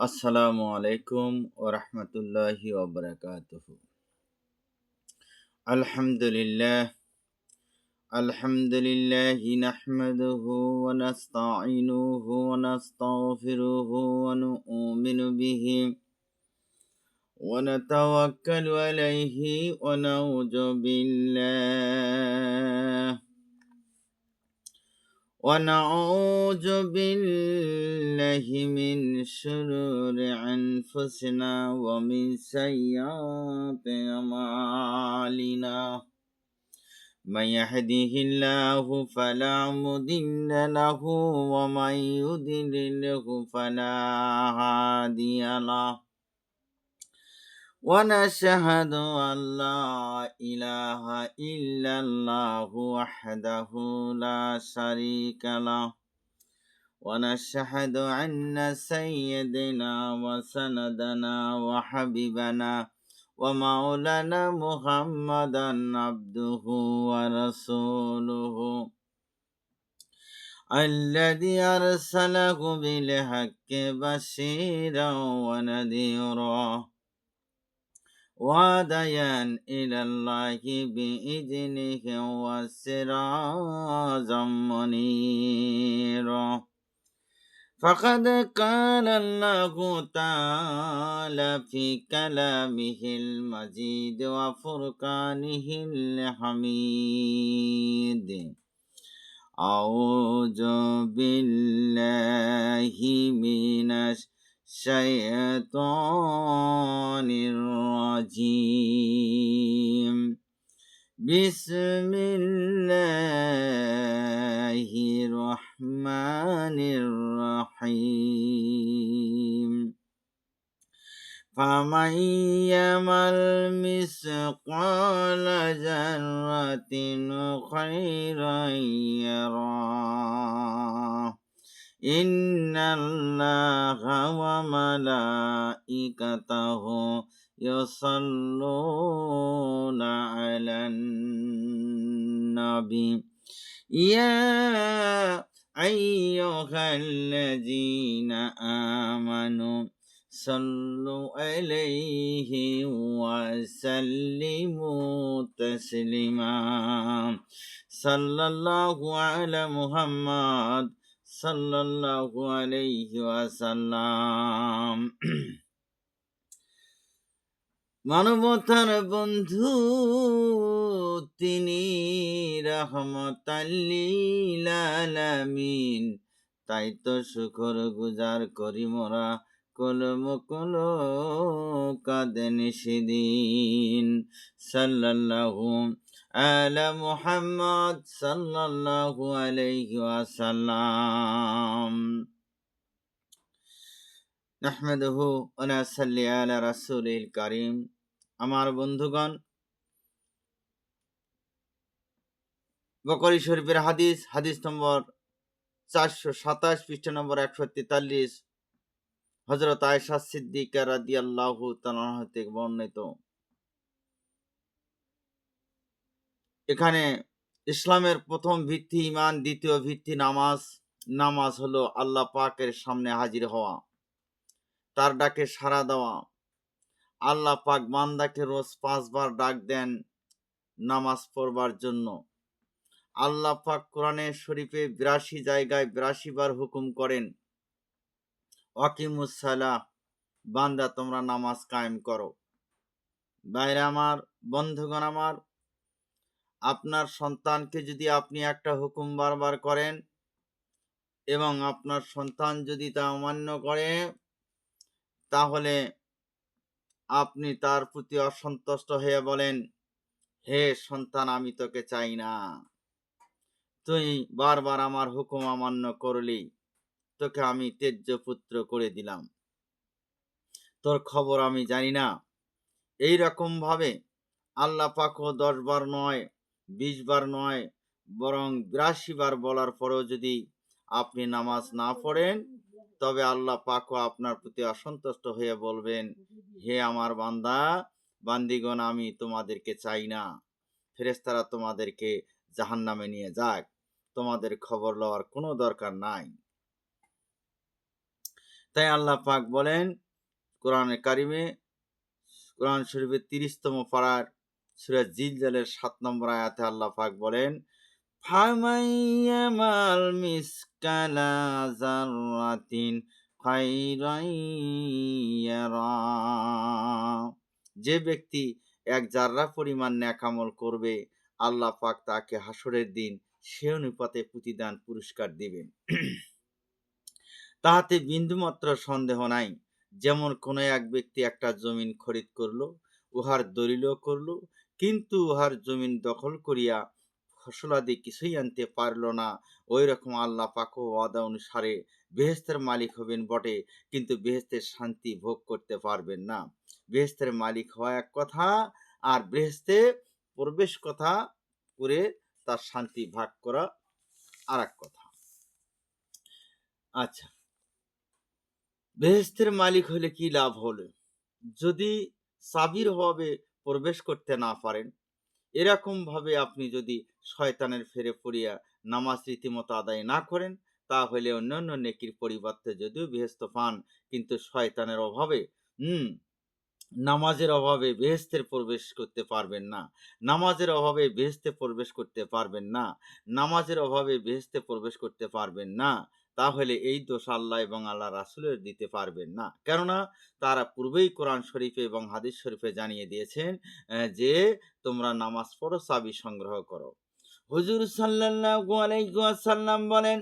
আসসালামু আলাইকুম ওয়া রাহমাতুল্লাহি ওয়া বারাকাতুহু। আলহামদুলিল্লাহ আলহামদুলিল্লাহি নাহমাদুহু ওয়া নাস্তাঈনুহু ওয়া নাস্তাগফিরুহু ওয়া নু'মিনু বিহি ওয়া নাতাওয়াক্কালু আলাইহি ওয়া নাউযু বিল্লাহ ونعوذ بالله من شرور أنفسنا ومن سيئات أعمالنا من يهده الله فلا مضل له ومن يضلله فلا هادي له ونشهد أن لا إله إلا الله وحده لا شريك له ونشهد أن سيدنا وسندنا وحبيبنا ومولانا محمدا عبده ورسوله الذي أرسله بالحق بشيرا ونذيرا وهديا إلى الله بإذنه وسراجا منيرا فقد قال الله تعالى في كلامه المجيد وفرقانه الحميد أعوذ بالله من الشيطان الرجيم بسم الله الرحمن الرحيم فمن يعمل مثقال ذرة خيرا يره إن الله وملائكته يصلون على النبي يا أيها الذين آمنوا صلوا عليه وسلموا تسليما صلى الله على محمد صلى الله عليه وسلم মানবতার বন্ধু তিনি রহমতাল লিল আলামিন, তাই তো শুকর গুজার করি মোরা কলম কল কাঁদেন সেদিন। সাল্লাল্লাহু আলা মুহাম্মদ সাল্লাল্লাহু আলাইহি ওয়াসাল্লাম। নাহমাদুহু ওয়া নাসাল্লি আলা রাসূলিল কারীম। আমার বন্ধুগণ, বুখারী শরীফের হাদিস নম্বর 427, পৃষ্ঠা নম্বর 143, হযরত আয়েশা সিদ্দিকা রাদিয়াল্লাহু তাআলা আনহা থেকে বর্ণিত। এখানে ইসলামের প্রথম ভিত্তি ঈমান, দ্বিতীয় ভিত্তি নামাজ। নামাজ হলো আল্লাহ পাকের সামনে হাজির হওয়া, তার ডাকে সাড়া দেওয়া। আল্লাহ পাক বান্দাকে রোজ 5 বার ডাক দেন নামাজ পড়বার জন্য। আল্লাহ পাক কোরআনে শরীফে 82 জায়গায় 82 বার হুকুম করেন, ওয়াকিমুস সালাহ, বান্দা তোমরা নামাজ কায়েম করো। ভাইরা আমার, বন্ধুগণ আমার, আপনার সন্তানকে যদি আপনি একটা হুকুম বারবার করেন এবং আপনার সন্তান যদি তা অমান্য করে, তাহলে আপনি তার প্রতি অসন্তুষ্ট হয়ে বলেন, হে সন্তান, আমি তোকে চাই না, তুই বারবার আমার হুকুম অমান্য করলি, তোকে আমি তেজ্য পুত্র করে দিলাম, তোর খবর আমি জানি না। এই রকম ভাবে আল্লাহ পাকও 10 বার নয়, 20 বার নয়, বরং 82 বার বলার পরেও যদি আপনি নামাজ না পড়েন, তবে আল্লাহ পাকও আপনার প্রতি অসন্তুষ্ট হয়ে বলবেন, হে আমার বান্দা বান্দিগণ, আমি তোমাদেরকে চাই না, ফেরেশতারা তোমাদেরকে জাহান্নামে নিয়ে যাক, তোমাদের খবর লওয়ার কোনো দরকার নাই। তাই আল্লাহ পাক বলেন কোরআনে কারিমে, কোরআন শরীফের 30তম পারার সূরা জিলজালের 7 নম্বর আয়াতে আল্লাহ পাক বলেন, ফামান ইয়ামাল মিসকালা যাররাতিন খাইরান ইয়ারা। যে ব্যক্তি এক জাররা পরিমাণ নেক আমল করবে, আল্লাহ পাক তাকে হাসরের দিন সে অনুপাতে প্রতিদান পুরস্কার দিবেন। তাহাতে বিন্দুমাত্র সন্দেহ নাই। যেমন কোনো এক ব্যক্তি একটা জমিন খরিদ করল, উহার দলিলও করল, কিন্তু উহার জমিন দখল করিয়া ফসলাদি কিছুই আনতে পারল না, ওই রকম আল্লাহ পাক ওয়াদা অনুসারে বেহেস্তের মালিক হবেন বটে, কিন্তু বেহেস্তের শান্তি ভোগ করতে পারবেন না। বেহেস্তের মালিক হওয়া এক কথা, আর বেহেস্তে প্রবেশ কথা করে তার শান্তি ভাগ করা আর এক কথা। আচ্ছা, বেহেস্তের মালিক হলে কি লাভ হলো? যদি সাবির ভাবে প্রবেশ করতে না পারেন, এরকম ভাবে আপনি যদি শয়তানের ফেরে পড়িয়া নামাজ রীতিমতো আদায় না করেন, তাহলে অন্যান্য নেকির পরিবর্তে যদিও বেহেস্ত পান, কিন্তু শয়তানের অভাবে নামাজের অভাবে বেহেস্তের প্রবেশ করতে পারবেন না। নামাজের অভাবে বেহেস্তে প্রবেশ করতে পারবেন না। নামাজের অভাবে বেহেস্তে প্রবেশ করতে পারবেন না। তাহলে এই দোষ আল্লাহ এবং আল্লাহ রাসূলের দিতে পারবেন না। কেননা তারা পূর্বেই কোরআন শরীফে এবং হাদিস শরীফে জানিয়ে দিয়েছেন যে তোমরা নামাজ পড়ো, চাবি সংগ্রহ করো। হুজুর সাল্লাল্লাহু আলাইহি ওয়াসাল্লাম বলেন,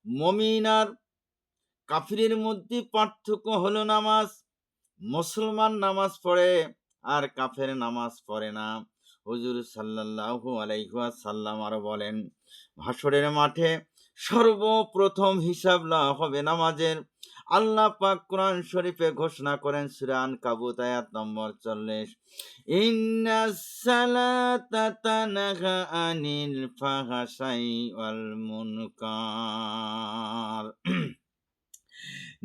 মুমিন আর কাফিরের মধ্যে পার্থক্য হলো নামাজ। মুসলমান নামাজ পড়ে আর কাফের নামাজ পড়ে না। হুজুর সাল্লাল্লাহু আলাইহি ওয়াসাল্লাম আরো বলেন, হাসরের মাঠে সর্বপ্রথম হিসাব লওয়া হবে নামাজের। আল্লাহ পাক কোরআন শরীফে ঘোষণা করেন সূরা আনকাবুত আয়াত নম্বর 40, ইন্নাস সালাতা তানহা আনিল ফাহশাই ওয়াল মুনকার।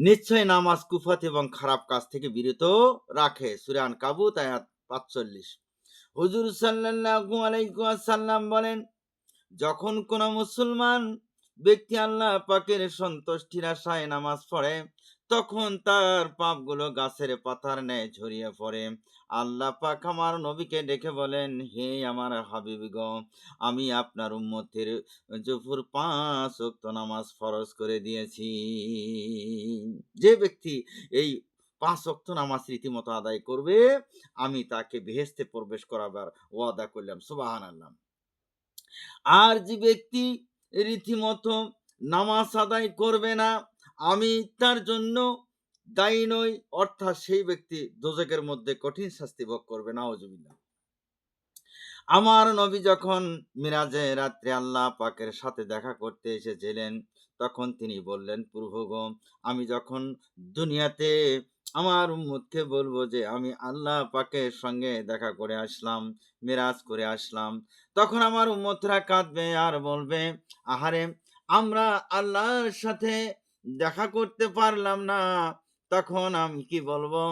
নিশ্চয় নামাজ কুফত এবং খারাপ কাজ থেকে বিরত রাখে। সূরা আনকাবুত আয়াত 45। হুজুর সাল্লাল্লাহু আলাইহি ওয়াসাল্লাম বলেন, যখন কোন মুসলমান ব্যক্তি আল্লাহ পাকের সন্তুষ্টির আশায় নামাজ পড়ে, তখন তার পাপগুলো গাছের পাতার ন্যায় ঝরিয়ে পড়ে। আল্লাহ পাক আমার নবীকে ডেকে বলেন, হে আমার হাবিবগণ, আমি আপনার উম্মতের জোহর 5 ওয়াক্ত নামাজ ফরজ করে দিয়েছি। যে ব্যক্তি এই 5 ওয়াক্ত নামাজ রীতিমতো আদায় করবে, আমি তাকে বেহেশতে প্রবেশ করাবার ওয়াদা করলাম। সুবহানাল্লাহ। আর যে ব্যক্তি রীতিমতো নামাজ আদায় করবে না, আমি তার জন্য দায়ী নই, অর্থাৎ সেই ব্যক্তি দোজখের মধ্যে কঠিন শাস্তি ভোগ করবে। নাউজুবিল্লাহ। আমার নবী যখন মিরাজে রাত্রে আল্লাহ পাকের সাথে দেখা করতে এসেছিলেন, তখন তিনি বললেন, প্রভুগণ, আমি যখন দুনিয়াতে আমার উম্মতকে বলবো যে আমি আল্লাহ পাকের সঙ্গে দেখা করে আসলাম, মিরাজ করে আসলাম, তখন আমার উম্মতরা কাঁদবে আর বলবে, আহারে, আমরা আল্লাহর সাথে দেখা করতে পারলাম না। তখন আমি কি বলবো?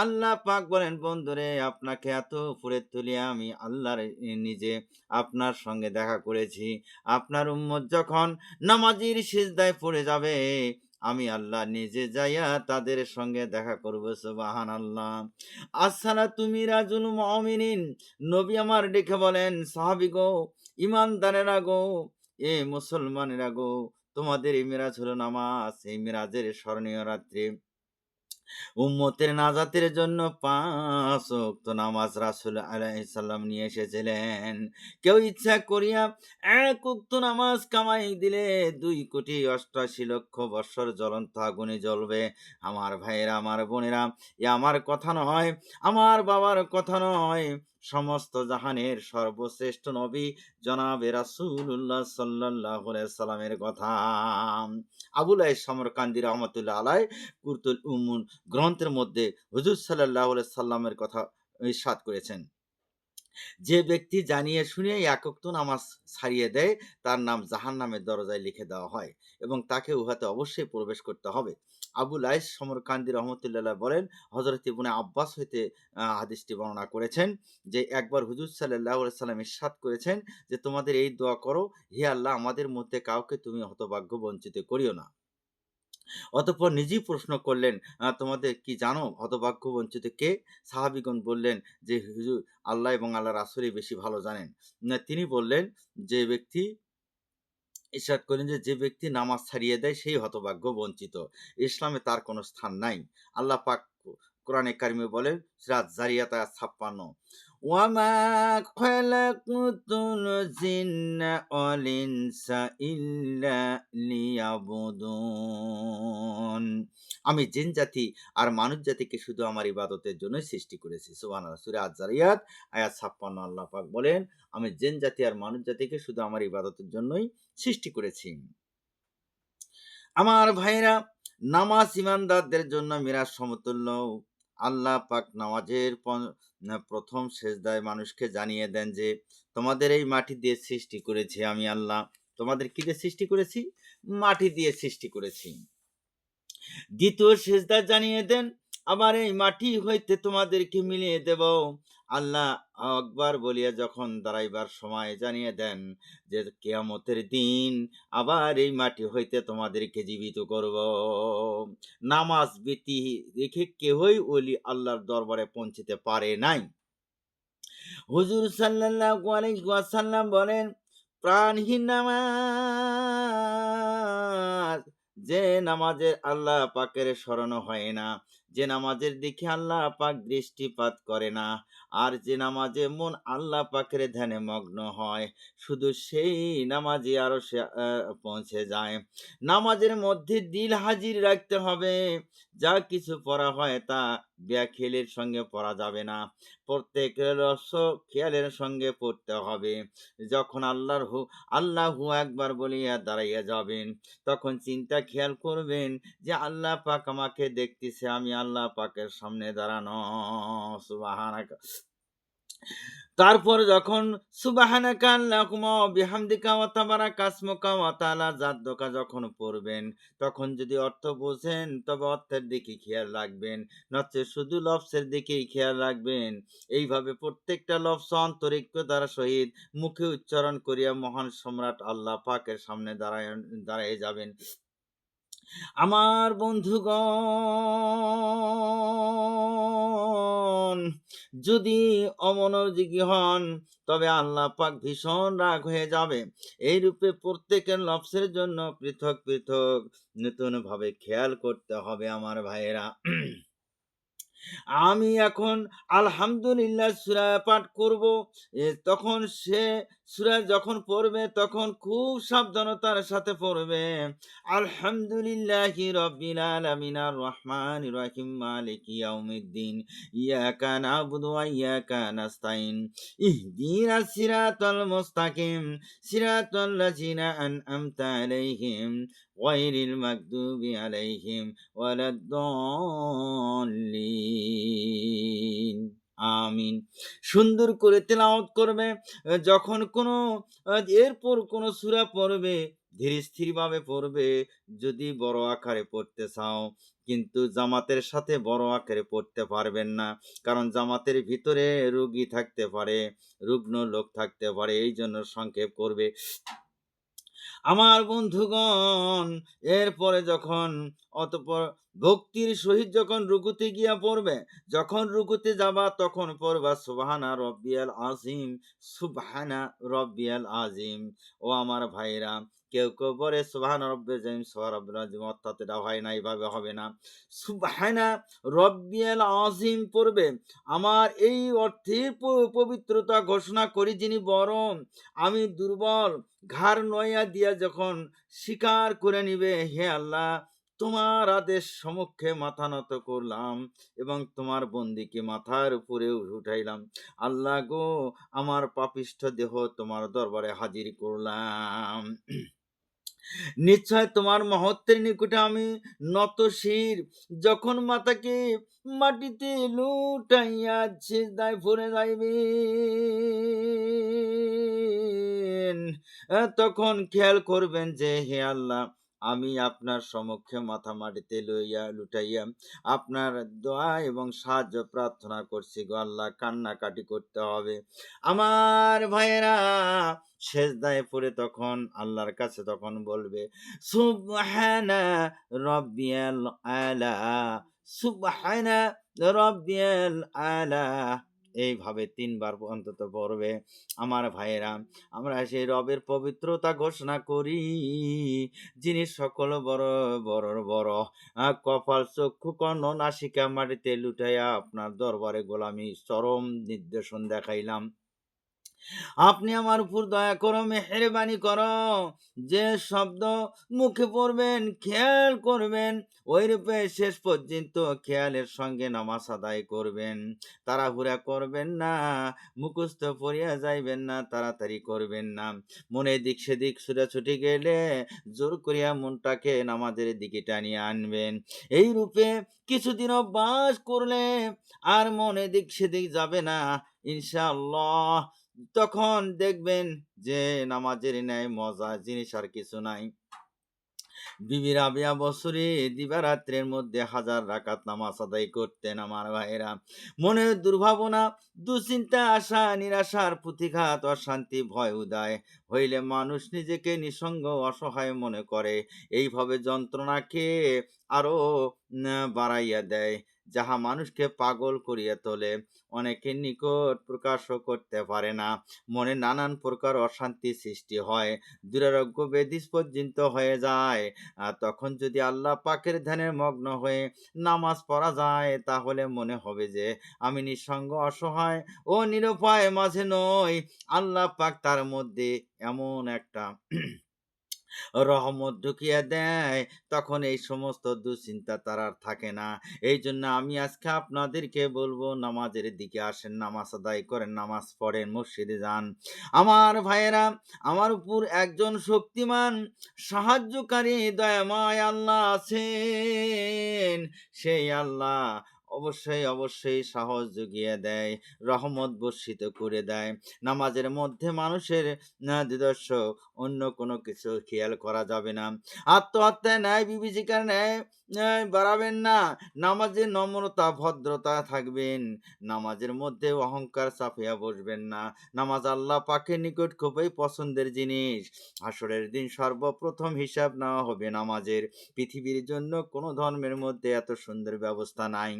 আল্লাহ পাক বলেন, বন্ধুরে, আপনাকে এত উপরে তুলিয়া আমি আল্লাহর নিজে আপনার সঙ্গে দেখা করেছি। আপনার উম্মত যখন নামাজের সিজদায় পড়ে যাবে, আমি আল্লাহ নিজে যাইয়া তাদের সঙ্গে দেখা করব। সুবহানাল্লাহ। আসসালাতু মিরাজুল মুমিনিন। নবী আমার ডেকে বলেন, সাহাবী গো, ইমানদারেরা গো, এ মুসলমানেরা গো, তোমাদের এই মিরাজ হলো নামাজ। এই মিরাজের স্মরণীয় রাত্রে উম্মতের নাজাতের জন্য 5 ওয়াক্ত নামাজ রাসূল আলাইহিস সালাম নিয়ে এসেছিলেন। কেউ ইচ্ছা করিয়া 1 ওয়াক্ত নামাজ কামাই দিলে 2,88,00,000 বৎসর জ্বলন্ত আগুনে জ্বলবে। আমার ভাইয়েরা, আমার বোনেরা, এ আমার কথা নয়, আমার বাবার কথা নয়, সমস্ত জাহানের সর্বশ্রেষ্ঠ নবী জনাবে রাসূলুল্লাহ সাল্লাল্লাহু আলাইহি সাল্লামের কথা। আবুল আইস সমরকান্দি রহমাতুল্লাহ আলাইহ কুরতুল উমুন গ্রন্থের মধ্যে হুজুর সাল্লাল্লাহু আলাইহি সাল্লামের কথা ইরশাদ করেছেন, যে ব্যক্তি জানিয়ে শুনিয়ে 1 ওয়াক্ত নামাজ ছাড়িয়ে দেয়, তার নাম জাহান্নামের দরজায় লিখে দেওয়া হয় এবং তাকে উহাতে অবশ্যই প্রবেশ করতে হবে। আবুল আইস সমরকান্দি রহমতুল্লাহ বলেন, হযরত ইবনে আব্বাস হইতে হাদিসটি বর্ণনা করেছেন যে একবার হুজুর সাল্লাল্লাহু আলাইহি সাল্লাম ইরশাদ করেছেন যে, তোমাদের এই দোয়া করো, হে আল্লাহ, আমাদের মধ্যে কাউকে তুমি হতভাগ্য বঞ্চিত করিও না। অতঃপর নিজেই প্রশ্ন করলেন, তোমাদের কি জানো হতভাগ্য বঞ্চিত কে? সাহাবীগণ বললেন যে, হুজুর আল্লাহ এবং আল্লাহর রাসূলই বেশি ভালো জানেন। তিনি বললেন, যে ব্যক্তি ইরশাদ করলেন যে, যে ব্যক্তি নামাজ ছাড়িয়ে দেয় সেই হতভাগ্য বঞ্চিত। ইসলামে তার কোনো স্থান নাই। আল্লাহ পাক কোরআনে কারিমে বলেন, সূরা যারিয়াত আয়াত ৫৬, ওয়ামা খালাকুতুল জিন্না ওয়াল ইনসা ইল্লা লিয়াবুদুন। আমি জিন জাতি আর মানুষ জাতিকে শুধু আমার ইবাদতের জন্যই সৃষ্টি করেছি। সুবহানাল্লাহ। সূরা আয-যারিয়াত আয়াত ৫৬ আল্লাহ পাক বলেন, আমি জিন জাতি আর মানুষ জাতিকে শুধু আমার ইবাদতের জন্যই সৃষ্টি করেছি। আমার ভাইরা, নামাজ ইমানদারদের জন্য মিরাজ সমতুল্য। আল্লাহ পাক নামাজের প্রথম সেজদায় মানুষকে জানিয়ে দেন যে, তোমাদের এই মাটি দিয়ে সৃষ্টি করেছি আমি আল্লাহ। তোমাদের কি দিয়ে সৃষ্টি করেছি? মাটি দিয়ে সৃষ্টি করেছি। দ্বিতীয় সেজদা জানিয়ে দেন, আবার এই মাটি হইতে তোমাদেরকে মিলিয়ে দেব। আল্লাহ আকবার বলিয়া যখন দাঁড়াইবার সময় জানিয়ে দেন যে, কিয়ামতের দিন আবার এই মাটি হইতে তোমাদেরকে জীবিত করব। নামাজ বিতি রেখে কেহই ওলি আল্লাহর দরবারে পৌঁছিতে পারে নাই। হুজুর সাল্লাল্লাহু আলাইহি ওয়াসাল্লাম বলেন, প্রাণহীন নামাজ, যে নামাজের আল্লাহ পাকের স্মরণ হয় না, যে নামাজের দিকে আল্লাহ পাক দৃষ্টিপাত করে না, আর যে নামাজে মন আল্লাহ পাকের ধ্যানে মগ্ন হয়, শুধু সেই নামাজই আরো সে পৌঁছে যায়। নামাজের মধ্যে দিল হাজির রাখতে হবে। যা কিছু পড়া হয় তা ব্যাখেলের সঙ্গে পড়া যাবে না। প্রত্যেকের রস খেয়ালের সঙ্গে পড়তে হবে। যখন আল্লাহু আকবার বলিয়া দাঁড়াইয়া যাবেন, তখন চিন্তা খেয়াল করবেন যে আল্লাহ পাক আমাকে দেখতেছে, আমি আল্লাহ পাকের সামনে দাঁড়ানো। সুবহানাকা। তারপর যখন সুবহানাকা আল্লাহুম্মা ওয়া বিহামদিকা ওয়া তাবারাকা আসমুকা ওয়া তাআলা জাদ্দুকা যখন পড়বেন, তখন যদি অর্থ বোঝেন তবে অর্থের দিকে খেয়াল রাখবেন, নচেৎ শুধু লফজের দিকেই খেয়াল রাখবেন। এইভাবে প্রত্যেকটা লফজ আন্তরিকতার সহিত মুখে উচ্চারণ করিয়া মহান সম্রাট আল্লাহ পাকের সামনে দাঁড়াইয়া যাবেন। আমার বন্ধুগণ, যদি অমনোযোগী হন তবে আল্লাহ পাক ভীষণ রাগ হয়ে যাবে। এইরূপে প্রত্যেকের লফজের জন্য পৃথক পৃথক নতুন ভাবে খেয়াল করতে হবে আমার ভাইয়েরা। আমি এখন আলহামদুলিল্লাহ সূরা পাঠ করব। তখন সে সূরা যখন পড়বে তখন খুব সাবধানতার সাথে পড়বে। আলহামদুলিল্লাহি রাব্বিল আলামিন আর রহমানির রহিম মালিকি ইয়াউমিদ্দিন ইয়াকা না'বুদু ওয়া ইয়াকা নাস্তাইন ইহদিনাস সিরাতাল মুস্তাকিম সিরাতাল লাযিনা আন'আমতা আলাইহিম গায়রিল মাগদুবি আলাইহিম ওয়ালাদ-দাল্লিন। আমিন। সুন্দর করে তেলাওয়াত করবে। যখন কোনো এরপর কোনো সূরা পড়বে, ধীর স্থিরভাবে পড়বে। যদি বড় আকারে পড়তে চাও, কিন্তু জামাতের সাথে বড় আকারে পড়তে পারবেন না। কারণ জামাতের ভিতরে রোগী থাকতে পারে, রুগ্ন লোক থাকতে পারে। এইজন্য সংক্ষেপ করবে। আমার বন্ধুগণ, এরপরে যখন অতঃপর ভক্তির সহিত যখন রুকুতে গিয়া পড়বে, যখন রুকুতে যাবা তখন পড়বা সুবহানা রব্বিয়াল আযীম, সুবহানা রব্বিয়াল আযীম। ও আমার ভাইরা, কেউ কেউ বলে সুবহানা রব্বিয়াল আযীম, সুবহানা রব্বিয়াল আযীম, অর্থাৎ এটা হয় না, এইভাবে হবে না। সুবহানা রব্বিয়াল আযীম পড়বে। আমার এই অর্থের পবিত্রতা ঘোষণা করি, যিনি বরং আমি দুর্বল, ঘাড় নইয়া দিয়া যখন স্বীকার করে নিবে, হে আল্লাহ, তোমার আদেশ সম্মুখে মাথা নত করলাম এবং তোমার বন্দিকে মাথার উপরে উঠাইলাম। আল্লাহ গো, আমার পাপিষ্ঠ দেহ তোমার দরবারে হাজির করলাম। নিশ্চয় তোমার মহত্বের নিকটে আমি নত শির। যখন মাতাকে মাটিতে লুটাইয়া সিজদায় পড়ে যাইবেন, তখন খেয়াল করবেন যে হে আল্লাহ, আমি আপনার সম্মুখে মাথা মাটিতে লইয়া লুটাইয়া আপনার দোয়া এবং সাহায্য প্রার্থনা করছি গো আল্লাহ। কান্নাকাটি করতে হবে। আমার ভাইয়েরা সেজদায় পড়ে তখন আল্লাহর কাছে তখন বলবে, সুবহানা রব্বিয়াল আলা, সুবহানা রব্বিয়াল আলা। এইভাবে ৩ বার অন্তত পড়বে। আমার ভাইয়েরা, আমরা সেই রবের পবিত্রতা ঘোষণা করি, যিনি সকল বড় বড় বড়। কপাল, চক্ষু, কর্ণ, নাসিকা মাটিতে লুটাইয়া আপনার দরবারে গোলামি চরম নির্দেশন দেখাইলাম। আপনি আমার উপর দয়া করো, মেহেরবানি করো। যে শব্দ মুখে পড়বেন খেয়াল করবেন, ওই রূপে শেষ পর্যন্ত খেয়ালের সঙ্গে নামাজ আদায় করবেন। তাড়াহুড়া করবেন না, মুখস্থ পড়িয়া যাইবেন না, তাড়াতাড়ি করবেন না। মনে এদিক সেদিক ছুটাছুটি গেলে জোর করিয়া মনটাকে নামাজের দিকে টানিয়ে আনবেন। এই রূপে কিছুদিন অভ্যাস করলে আর মন এদিক সেদিক যাবে না ইনশাআল্লাহ। তখন দেখবেন যে নামাজের ন্যায় মজা জিনিস আর কিছু নাই। বিবি রাবিয়া বছরে দিবারাত্রের মধ্যে 1000 রাকাত নামাজ আদায় করতেন আমার ভাইয়েরা। মনে দুর্ভাবনা, দুশ্চিন্তা, আশা, নিরাশার প্রতিঘাত, অশান্তি, ভয় উদয় হইলে মানুষ নিজেকে নিঃসঙ্গ অসহায় মনে করে। এইভাবে যন্ত্রণাকে আরো বাড়াইয়া দেয়, যাহা মানুষকে পাগল করিয়া তোলে। অনেকের নিকট প্রকাশও করতে পারে না। মনে নানান প্রকার অশান্তি সৃষ্টি হয়, দুরারোগ্য ব্যাধি পর্যন্ত হয়ে যায়। আর তখন যদি আল্লাহ পাকের ধ্যানে মগ্ন হয়ে নামাজ পড়া যায়, তাহলে মনে হবে যে আমি নিঃসঙ্গ অসহায় ও নিরুপায় মাঝে নই। আল্লাহ পাক তার মধ্যে এমন একটা রহমত ঢুকিয়ে দেয়, তখন এই সমস্ত দুশ্চিন্তা তার আর থাকে না। এই জন্য আমি আজকে আপনাদেরকে বলবো, নামাজের দিকে আসেন, নামাজ আদায় করেন, নামাজ পড়েন, মসজিদে যান। আমার ভাইয়েরা, আমার উপর একজন শক্তিমান সাহায্যকারী দয়াময় আল্লাহ আছেন। সেই আল্লাহ অবশ্যই অবশ্যই সাহস জুগিয়ে দেয়, রহমত বর্ষিত করে দেয়। নামাজের মধ্যে মানুষের নিজস্ব অন্য কোনো কিছু খেয়াল করা যাবে না। আত্মহত্যায় ন্যায় বিভীষিকার ন্যায় বাড়াবেন না। নামাজে নম্রতা ভদ্রতা থাকবেন। নামাজের মধ্যে অহংকার চাপিয়া বসবেন না। নামাজ আল্লাহ পাকের নিকট খুবই পছন্দের জিনিস। হাসরের দিন সর্বপ্রথম হিসাব নেওয়া হবে নামাজের। পৃথিবীর জন্য কোনো ধর্মের মধ্যে এত সুন্দর ব্যবস্থা নাই।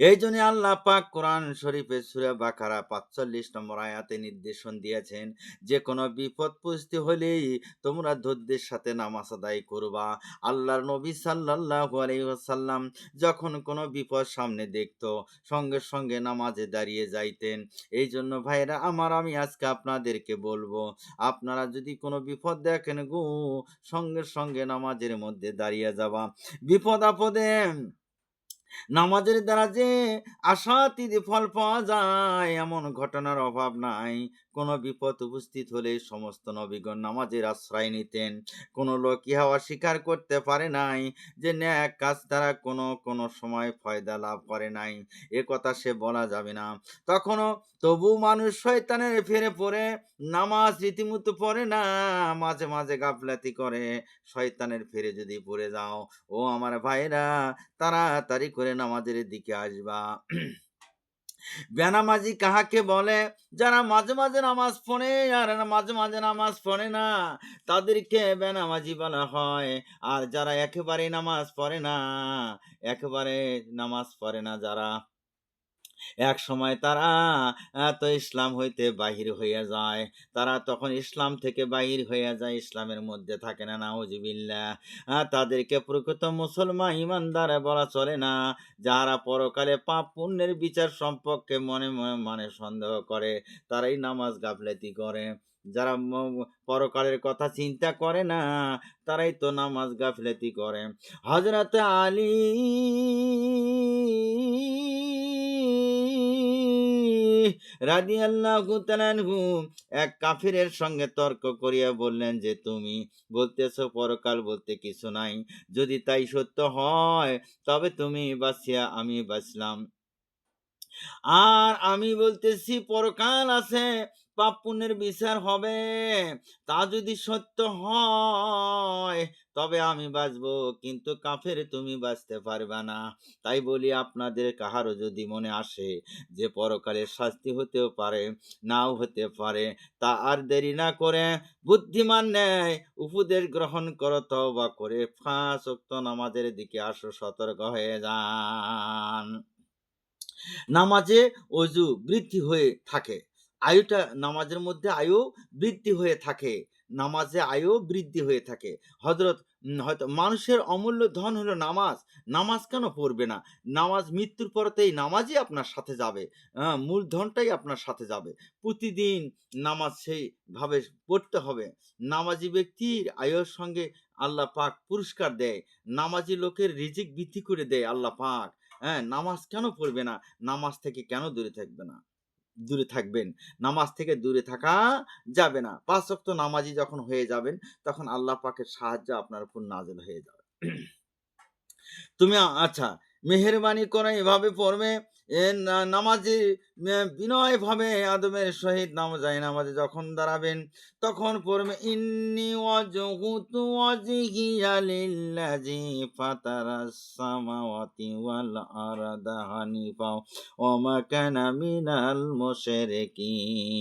এই জন্য আল্লাহ পাক কোরআন শরীফে সূরা বাকারা ৪৫ নম্বর আয়াতে নির্দেশন দিয়েছেন, যে কোনো বিপদ পরিস্থিতি হলেই তোমরা ধৈর্যের সাথে নামাজ আদায় করবা। আল্লাহর নবী সাল্লাল্লাহু আলাইহি ওয়াসাল্লাম যখন কোনো বিপদ সামনে দেখত, সঙ্গে সঙ্গে নামাজে দাঁড়িয়ে যাইতেন। এই জন্য ভাইরা আমার, আমি আজকে আপনাদেরকে বলবো, আপনারা যদি কোনো বিপদ দেখেন গো, সঙ্গে সঙ্গে নামাজের মধ্যে দাঁড়িয়ে যাবা। বিপদ আপদে নামাজের দ্বারা যে আশাতীত ফল পাওয়া যায়, এমন ঘটনার অভাব নাই। কোনো বিপদ উপস্থিত হলে সমস্ত নবীগণ নামাজের আশ্রয় নিতেন। কোনো লোক ইহা অস্বীকার করতে পারে নাই যে ন্যাক কাজ দ্বারা কোনো সময় ফয়দা লাভ করে নাই, এ কথা সে বলা যাবে না। তখনও তবু মানুষ শয়তানের ফেরে পড়ে নামাজ রীতিমতো পড়ে না, মাঝে মাঝে গাফলাতি করে। শয়তানের ফেরে যদি পড়ে যাও, ও আমার ভাইরা, তাড়াতাড়ি করে নামাজের দিকে আসবা। বেনামাজি কাহাকে বলে? যারা মাঝে মাঝে নামাজ পড়ে আর মাঝে মাঝে নামাজ পড়ে না, তাদেরকে বেনামাজি বলা হয়। আর যারা একেবারে নামাজ পড়ে না, একেবারে নামাজ পড়ে না যারা, এক সময় তারা তো ইসলাম হইতে বাহির হইয়া যায়। তারা তখন ইসলাম থেকে বাহির হইয়া যায়, ইসলামের মধ্যে থাকে না, নাউজুবিল্লাহ। তাদেরকে প্রকৃত মুসলমান ইমানদার বলা চলে না। যারা পরকালে পাপ পুণ্যের বিচার সম্পর্কে মনে মনে সন্দেহ করে, তারাই নামাজ গাফলেতি করে। যারা পরকালের কথা চিন্তা করে না, তারাই তো নামাজ গাফলেতি করে। হযরত আলী রাদিয়াল্লাহু তাআলা আনহু এক কাফিরের সঙ্গে তর্ক করিয়া বললেন যে, তুমি বলতেছো পরকাল বলতে কিছু নাই, যদি তাই সত্য হয় তবে তুমি বাঁচিয়া আমি বাঁচলাম, আর আমি বলতেছি পরকাল আছে, পাপ পুণ্যের বিচার হবে। তা যদি সত্য হয় তবে আমি বাঁচবো, কিন্তু কাফের তুমি বাঁচতে পারবে না। তাই বলি আপনাদের কাহারও যদি মনে আসে যে পরকালের শাস্তি হতেও পারে, নাও হতে পারে, তা আর দেরি না করে বুদ্ধিমান ন্যায় উপদেশ গ্রহণ করো, তওবা করে ৫ ওয়াক্ত নামাজের দিকে আসো, সতর্ক হয়ে যান। নামাজে অজু বৃদ্ধি হয়ে থাকে। নামাজের মধ্যে আয়ু বৃদ্ধি হয়ে থাকে। নামাজে আয়ু বৃদ্ধি হয়ে থাকে। হযরত হয়তো মানুষের অমূল্য ধন হলো নামাজ। নামাজ কেন পড়বে না? নামাজ মৃত্যুর পরে তো এই নামাজই আপনার সাথে যাবে। মূলধনটাই আপনার সাথে যাবে। প্রতিদিন নামাজ সেইভাবে পড়তে হবে। নামাজি ব্যক্তির আয়ুর সঙ্গে আল্লাহ পাক পুরস্কার দেয়। নামাজি লোকের রিজিক বৃদ্ধি করে দেয় আল্লাহ পাক। হ্যাঁ, নামাজ কেন পড়বে না? নামাজ থেকে কেন দূরে থাকবে না? দূরে থাকবেন। নামাজ থেকে দূরে থাকা যাবে না। ৫ ওয়াক্ত নামাজি যখন হয়ে যাবেন, তখন আল্লাহ পাকের সাহায্য আপনার উপর নাযিল হয়ে যাবে। তুমি আচ্ছা, মেহেরবানি করে এভাবে পড়বে। নামাজে বিনয়ভাবে আদবের সহিত নামাজে যখন দাঁড়াবেন, তখন পড়বে ইন্নী ওয়াজহুতু ওয়াজহিয়া লিল্লাযী ফাতারাস সামাওয়াতি ওয়াল আরদা হানিফা ওয়া মা কানা মিনাল মুশরিকিন।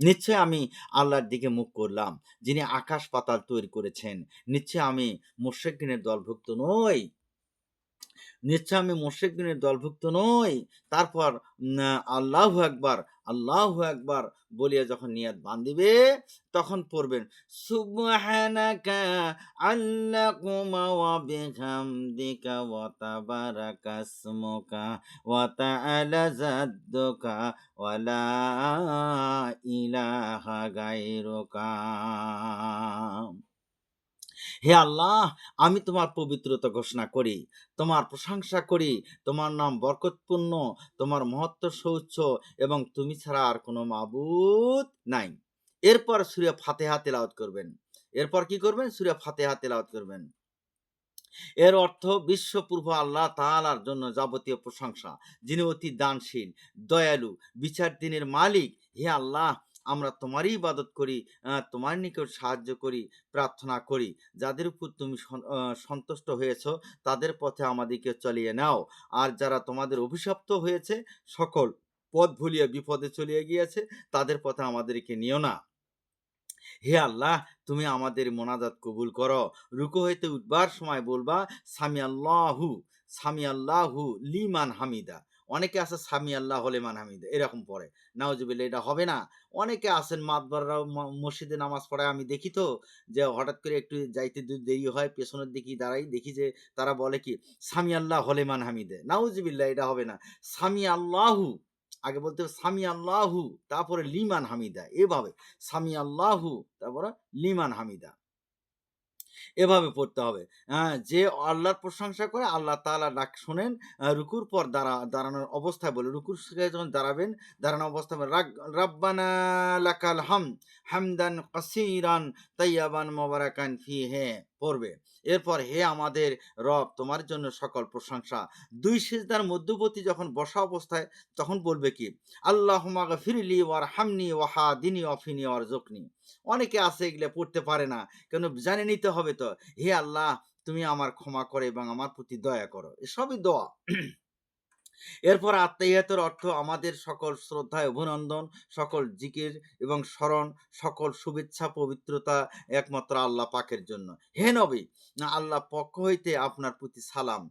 নিশ্চয় আমি আল্লাহর দিকে মুখ করলাম, যিনি আকাশ পাতাল তৈরি করেছেন। নিশ্চয় আমি মুশরিকিনের দলভুক্ত নই। নিশ্চয় আমি মুশরিকগণের দলভুক্ত নই। তারপর আল্লাহু আকবার, আল্লাহু আকবার বলিয়া যখন নিয়াত বান্ধিবে, তখন পড়বেন সুবহানাকা আল্লাহুম্মা ওয়া বিহামদিকা ওয়া তাবারাকা ইসমুকা ওয়া তাআলা জাদ্দুকা ওয়া লা ইলাহা গায়রুকা। হে আল্লাহ, আমি তোমার পবিত্রতা ঘোষণা করি, তোমার প্রশংসা করি, তোমার নাম বরকতপূর্ণ, তোমার মহত্ব সুউচ্চ, এবং তুমি ছাড়া আর কোনো মাবুদ নাই। এরপর সূরা ফাতিহা তেলাওয়াত করবেন। এরপর কি করবেন? সূরা ফাতিহা তেলাওয়াত করবেন। এর অর্থ বিশ্বপ্রভু আল্লাহ তাআলার জন্য যাবতীয় প্রশংসা, যিনি অতি দানশীল, দয়ালু, বিচার দিনের মালিক। হে আল্লাহ, আমরা তোমারই ইবাদত করি, তোমার নিকট সাহায্য করি, প্রার্থনা করি। যাদের উপর তুমি সন্তুষ্ট হয়েছ, তাদের পথে আমাদেরকে চালিয়ে নাও। আর যারা তোমাদের অভিশপ্ত হয়েছে, সকল পথ ভুলিয়ে বিপদে চলিয়ে গিয়েছে, তাদের পথে আমাদেরকে নিও না। হে আল্লাহ, তুমি আমাদের মোনাজাত কবুল করো। রুকু হইতে উঠবার সময় বলবা সামি আল্লাহু, সামি আল্লাহু লিমান হামিদা। অনেকে আছে সামি আল্লাহ লিমান হামিদা এরকম পড়ে। নাউজুবিল্লাহ, এটা হবে না। অনেকে আছেন মাতবররাও মসজিদে নামাজ পড়ায়, আমি দেখি তো, যে হঠাৎ করে একটু যাইতে দেরি হয়, পেছনের দিকে দাঁড়াই, দেখি যে তারা বলে কি সামি আল্লাহ লিমান হামিদে। নাউজুবিল্লাহ, এটা হবে না। সামি আল্লাহু, আগে বলতে হবে সামি আল্লাহু, তারপরে লিমান হামিদা। এভাবে সামি আল্লাহু, তারপরে লিমান হামিদা, এভাবে পড়তে হবে। যে আল্লাহর প্রশংসা করে, আল্লাহ তাআলা ডাক শোনেন। রুকুর পর দাঁড়ানোর অবস্থায় বলে, রুকুর থেকে যখন দাঁড়াবেন, দাঁড়ানোর অবস্থায় বলে রাব্বানা লাকাল হামদান কাসীরান তাইয়্যিবান মুবারাকান ফীহি পড়বে। এরপর হে আমাদের রব, তোমার জন্য সকল প্রশংসা। ২ সিজদার মধ্যবর্তী যখন বসা অবস্থায়, তখন বলবে কি আল্লাহুম্মা গফিরলি ওয়ারহামনি ওয়াহদিনি ওয়াফিনি ওয়ারযুকনি। অনেকে আছে এগুলা পড়তে পারে না, কেন জানে নিতে হবে তো। হে আল্লাহ, তুমি আমার ক্ষমা করো এবং আমার প্রতি দয়া করো। এসবই দোয়া। এরপর আত্মাহিয়াতের অর্থ আমাদের সকল শ্রদ্ধায় অভিনন্দন, সকল জিকির এবং স্মরণ, সকল শুভেচ্ছা পবিত্রতা একমাত্র আল্লাহ পাকের জন্য। হে নবী, আল্লাহ পক্ষ হইতে আপনার প্রতি সালাম,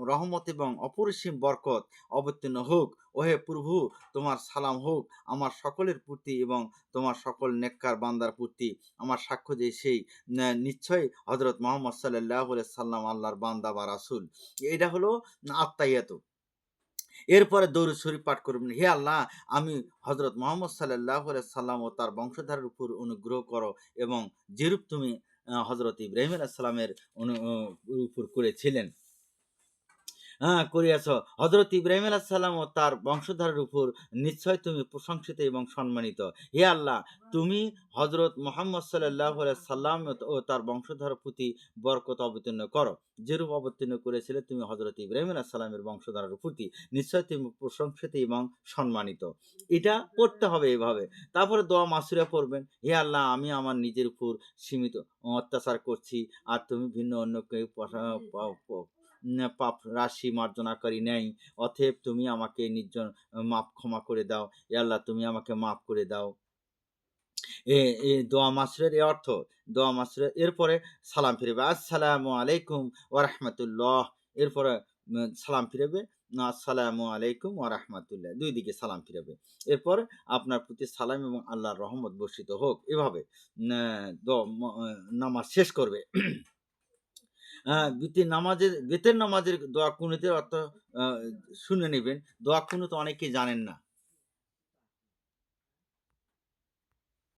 রহমত এবং অপরিসীম বরকত অবতীর্ণ হোক। ওহে প্রভু, তোমার সালাম হোক আমার সকলের প্রতি এবং তোমার সকল নেককার বান্দার প্রতি। আমার সাক্ষ্য যে সেই নিশ্চয়ই হযরত মুহাম্মদ সাল্লাল্লাহু আলাইহি সাল্লাম আল্লাহর বান্দা বা রাসূল। এটা হলো আত্মাহিয়াত। এরপরে দরুদ শরীফ পাঠ করবেন। হে আল্লাহ, আমি হযরত মুহাম্মদ সাল্লাল্লাহু আলাইহি সাল্লাম ও তার বংশধারের উপর অনুগ্রহ করো, এবং যেরূপ তুমি হযরত ইব্রাহিম আলাইহিস সালামের উপর করেছিলেন। করিয়াছ। হযরত ইব্রাহিম আলাইহিস সালাম ও তার বংশধরের উপর নিশ্চয় তুমি প্রশংসিত এবং সম্মানিত। হে আল্লাহ, তুমি হযরত মুহাম্মদ সাল্লাল্লাহু আলাইহি সাল্লাম ও তার বংশধরের প্রতি বরকত অবতীর্ণ করো। যেরূপ অবতীর্ণ করেছিলে তুমি হযরত ইব্রাহিম আলাইহিস সালামের বংশধরের প্রতি। নিশ্চয় তুমি প্রশংসিত এবং সম্মানিত। এটা পড়তে হবে এভাবে। তারপরে দোয়া মাসুরা পড়বেন। হে আল্লাহ, আমি আমার নিজের উপর সীমিত অত্যাচার করছি। আর তুমি ভিন্ন অন্যকে প প পাপ রাশি মার্জনাকারী নেই। অতএব তুমি আমাকে মাপ ক্ষমা করে দাও। এ আল্লাহ, তুমি আমাকে মাফ করে দাও। এ এ দোয়া মাসুরের এ অর্থ। দোয়া মাসুরের এরপরে সালাম ফিরাবে। আসসালামু আলাইকুম ওয়া রাহমাতুল্লাহ। এরপরে সালাম ফিরাবে। আসসালামু আলাইকুম ওয়া রাহমাতুল্লাহ। ২ দিকে সালাম ফিরাবে। এরপর আপনার প্রতি সালাম এবং আল্লাহর রহমত বর্ষিত হোক। এভাবে ন্যা দ ম নামাজ শেষ করবে। বেতের নামাজের দোয়া কুনুতের অর্থ আ শুনে নিবেন। দোয়া কুনুত অনেকেই জানেন না।